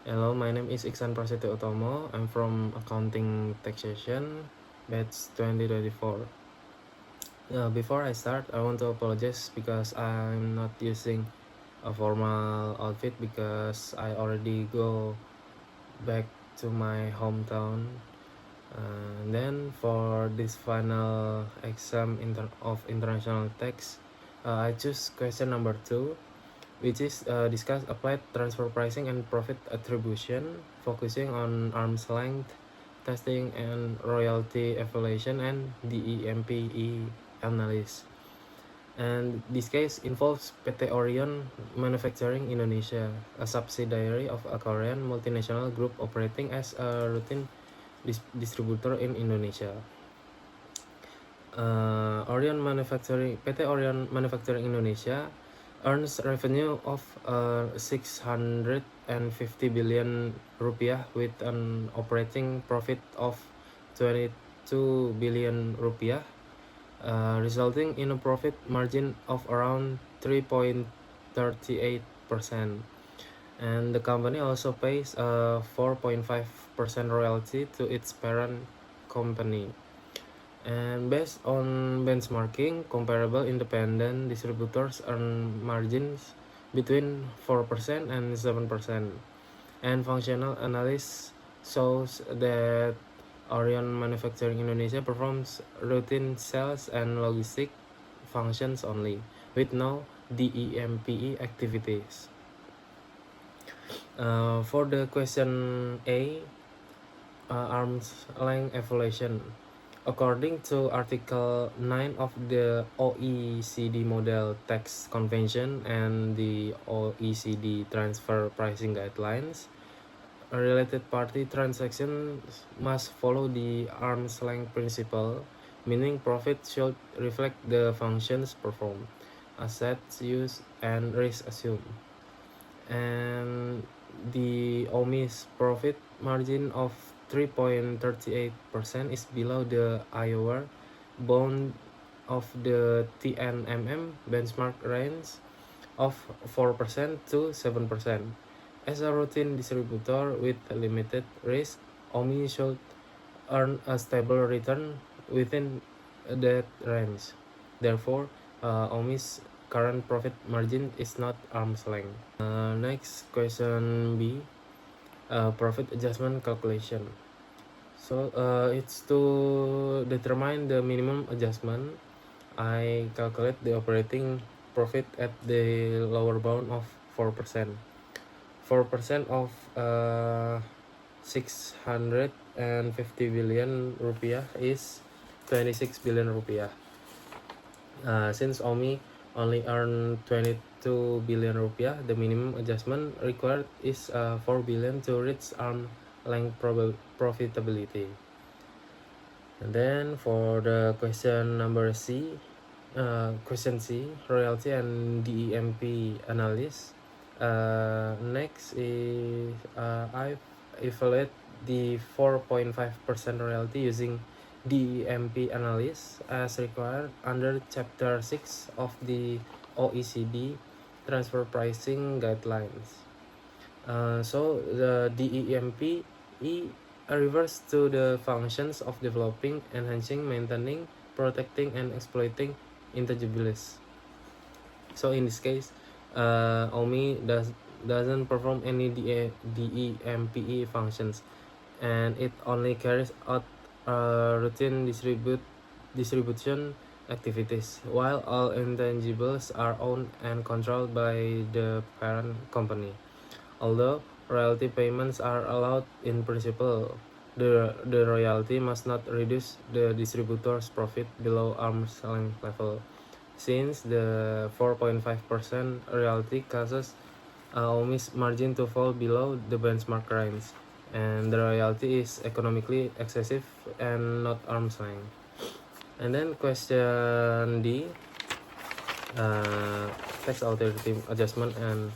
Hello, my name is Iksan Prasetyo Utomo. I'm from Accounting Taxation, batch 2024. Before I start, I want to apologize because I'm not using a formal outfit because I already go back to my hometown. And then for this final exam of international tax, I choose question number 2, which is discuss applied transfer pricing and profit attribution, focusing on arm's length testing and royalty evaluation and DEMPE analysis. And this case involves PT Orion Manufacturing Indonesia, a subsidiary of a Korean multinational group operating as a routine distributor in Indonesia. PT Orion Manufacturing Indonesia earns revenue of 650 billion rupiah with an operating profit of 22 billion rupiah, resulting in a profit margin of around 3.38%. And the company also pays a 4.5% royalty to its parent company. And based on benchmarking, comparable independent distributors earn margins between 4% and 7%. And functional analysis shows that Orion Manufacturing Indonesia performs routine sales and logistic functions only, with no DEMPE activities. For the question A, arm's length evaluation. According to Article 9 of the OECD Model Tax Convention and the OECD Transfer Pricing Guidelines, a related party transactions must follow the arm's length principle, meaning profit should reflect the functions performed, assets used, and risk assumed. And the OMI's profit margin of 3.38% is below the Iowa bound of the TNMM benchmark range of 4% to 7%. As a routine distributor with limited risk, OMI should earn a stable return within that range. Therefore, OMI's current profit margin is not arm's length. Next question B, profit adjustment calculation. So it's to determine the minimum adjustment. I calculate the operating profit at the lower bound of 4%. 4% of 650 billion rupiah is 26 billion rupiah. Since OMI only earn 22 billion rupiah, the minimum adjustment required is 4 billion to reach arm length profitability. And then for the question number C, question C, royalty and DEMP analysis. Next is I evaluate the 4.5% royalty using DEMP analysis as required under Chapter 6 of the OECD Transfer Pricing Guidelines. So the DEMP refers to the functions of developing, enhancing, maintaining, protecting, and exploiting intangibles. So in this case, OMI doesn't perform any DEMPE functions, and it only carries out routine distribution activities, while all intangibles are owned and controlled by the parent company. Although royalty payments are allowed in principle, the royalty must not reduce the distributor's profit below arm's length level, since the 4.5% royalty causes OMI's margin to fall below the benchmark range, and the royalty is economically excessive and not arm's length. And then question D, tax authority adjustment and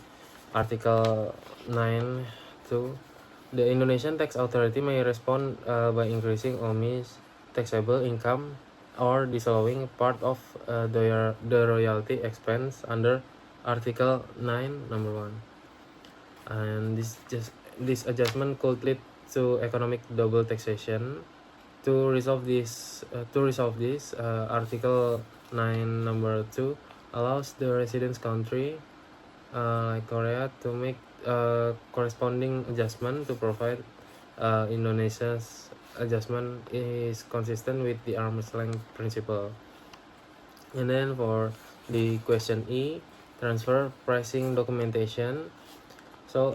Article 9(2). The Indonesian Tax Authority may respond by increasing OMI's taxable income or disallowing part of the royalty expense under Article 9 number 1. And this just this adjustment could lead to economic double taxation. To resolve this, Article 9 number 2 allows the residence country, like Korea, to make corresponding adjustment to provide Indonesia's adjustment is consistent with the arm's length principle. And then for the question E, transfer pricing documentation. So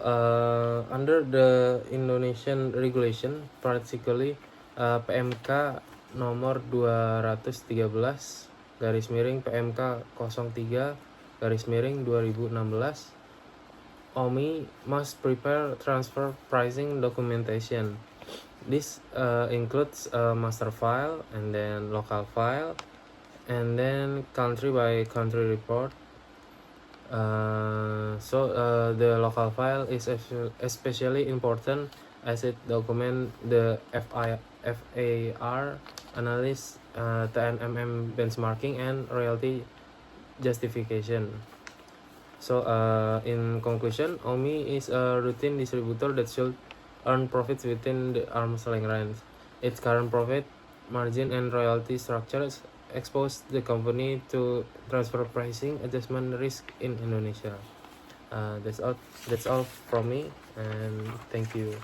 under the Indonesian regulation, particularly PMK nomor 213 garis miring PMK 03 garis miring 2016, OMI must prepare transfer pricing documentation. This includes a master file and then local file and then country by country report. The local file is especially important as it documents the FAR analysis, TNMM benchmarking, and royalty justification. So in conclusion, OMI is a routine distributor that should earn profits within the arm's length range. Its current profit margin and royalty structures expose the company to transfer pricing adjustment risk in Indonesia. That's all from me, and thank you.